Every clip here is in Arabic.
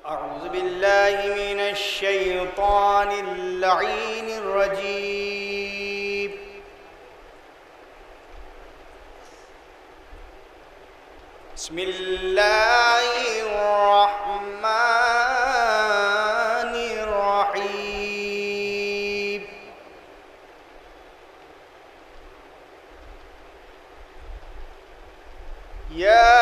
أعوذ بالله من الشيطان اللعين الرجيم. بسم الله الرحمن الرحيم. يا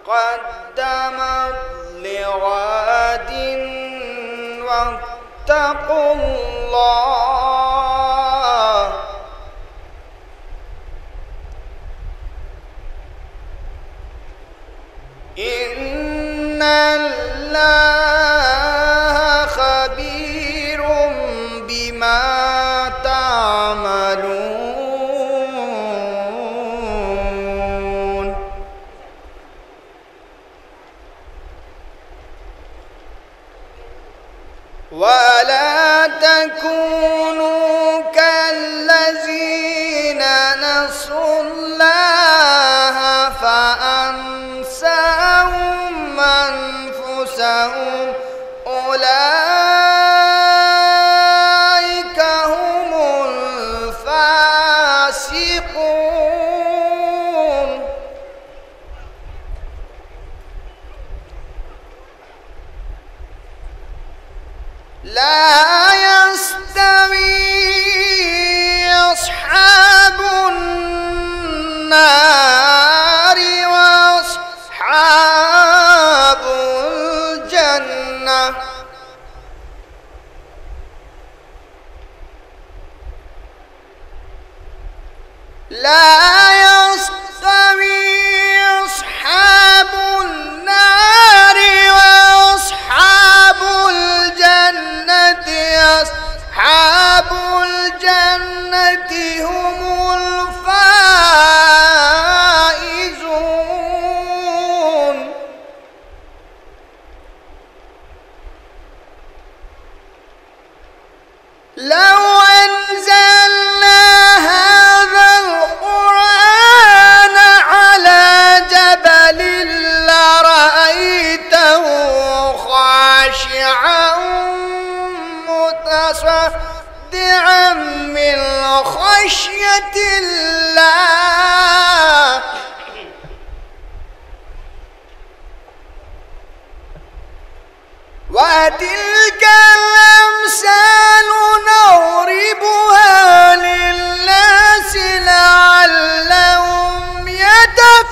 قدمت لغد واتقوا الله إن الله خبير بما تعملون. ولا تكونوا كالذين نسوا الله فأنساهم أنفسهم أولئك هم الفاسقون. لا يستوي أصحاب النار وأصحاب الجنة. لا يستوي أصحاب النار وأصحاب الجنة. أصحاب الجنة هم الفائزون. لو أنزلنا هذا القرآن على جبل لرأيته خاشعا متصدعا من خشية الله. وتلك الأمثال نضربها للناس لعلهم يتفكرون.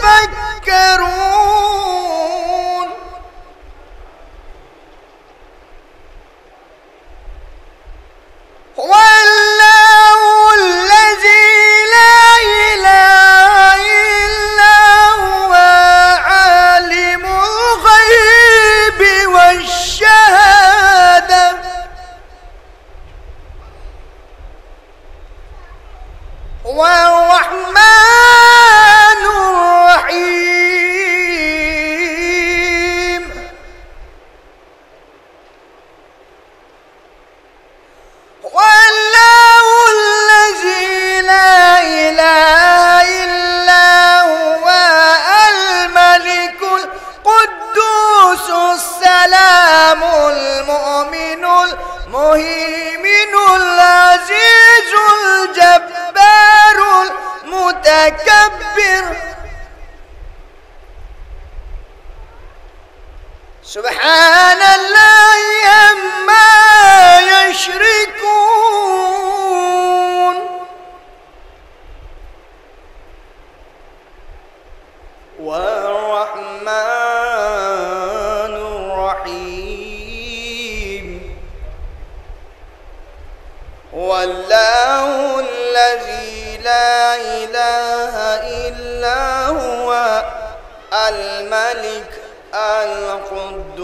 هو الله الذي لا إله إلا هو عالم الغيب والشهادة هو الرحمن الرحيم. هو الله الذي لا إله إلا هو الملك القدوس السلام المؤمن المهيمن العزيز الجبار المتكبر. سبحان الله عما يشركون. والرحمن الرحيم. والله الذي لا إله إلا هو الملك القدوس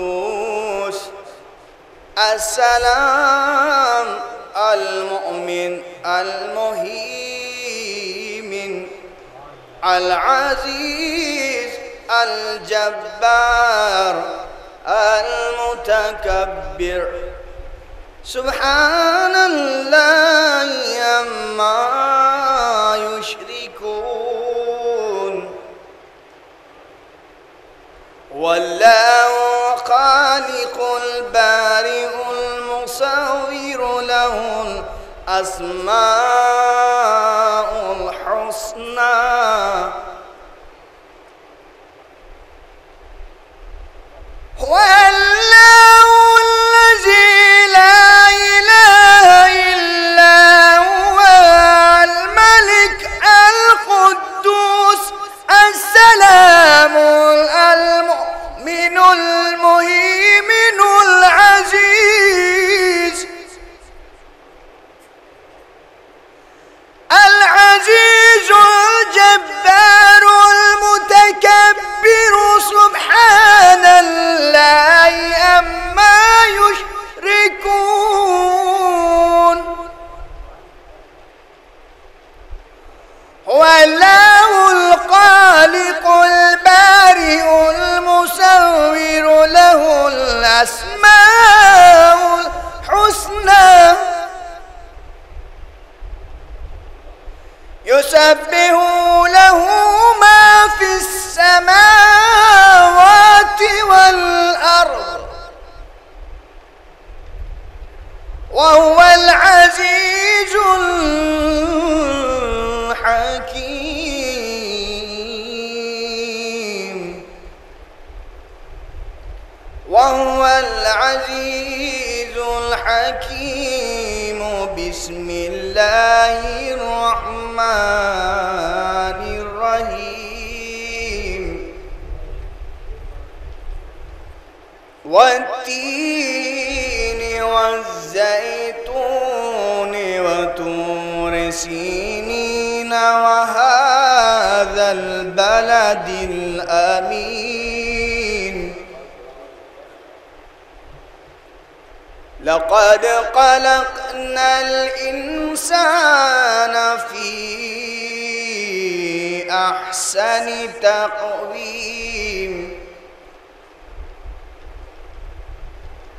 السلام المؤمن المهيمن العزيز الجبار المتكبر سبحان الله عما يشركون والله خالق البارئ المصور له الأسماء الحسنى هو الله الذي لا إله إلا هو الملك القدوس السلام المؤمن المهيمن العزيز الجبار المتكبر سبحان الله عما يشركون هو الله الخالق البارئ المصور له الأسماء الحسنى يسبح له ما في السماوات والأرض وهو العزيز الحكيم وهو العزيز الحكيم بسم الله الرحمن الرحيم والتين والزيتون وطور سينين وهذا البلد الأمين لقد خلقنا الإنسان في أحسن تقويم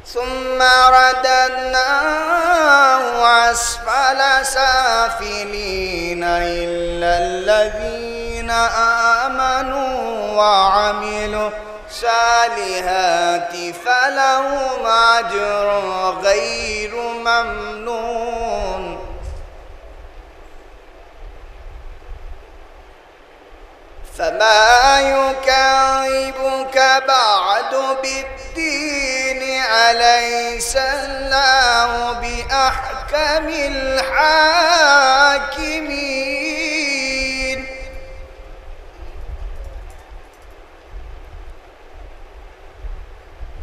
ثم رددناه أسفل سافلين إلا الذين آمنوا وعملوا الصالحات فلهم أجر غير ممنون فما يكذبك بعد بالدين أليس الله بأحكم الحاكمين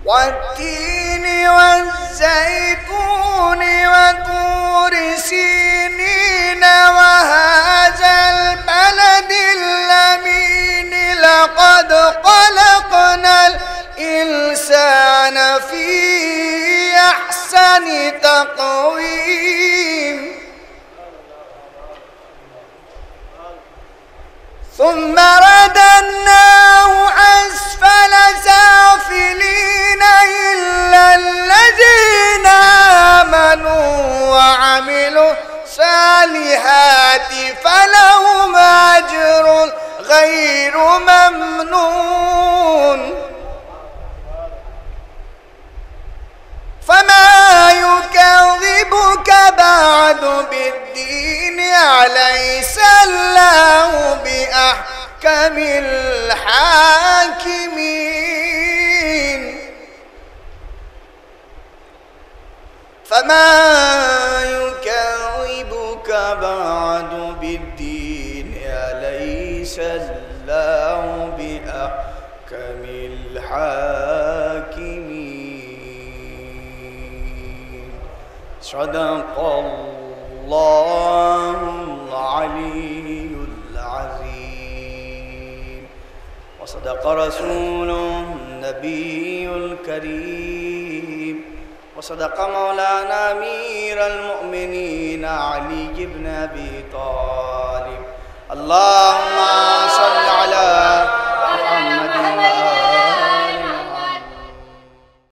والتين والزيتون وطور سينين وهذا البلد الأمين لقد خلقنا الإنسان في أحسن تقويم ثم رددناه أسفل سافلين إلا الذين آمنوا وعملوا الصالحات فلهم أجر غير ممنون فما يكذبك بعد بالدين أليس الله بأحكم الحاكمين فما يكذبك بعد بالدين أليس الله بأحكم الحاكمين صدق الله العلي العظيم وصدق رسوله النبي الكريم وصدق مولانا أمير المؤمنين علي بن أبي طالب اللهم صل على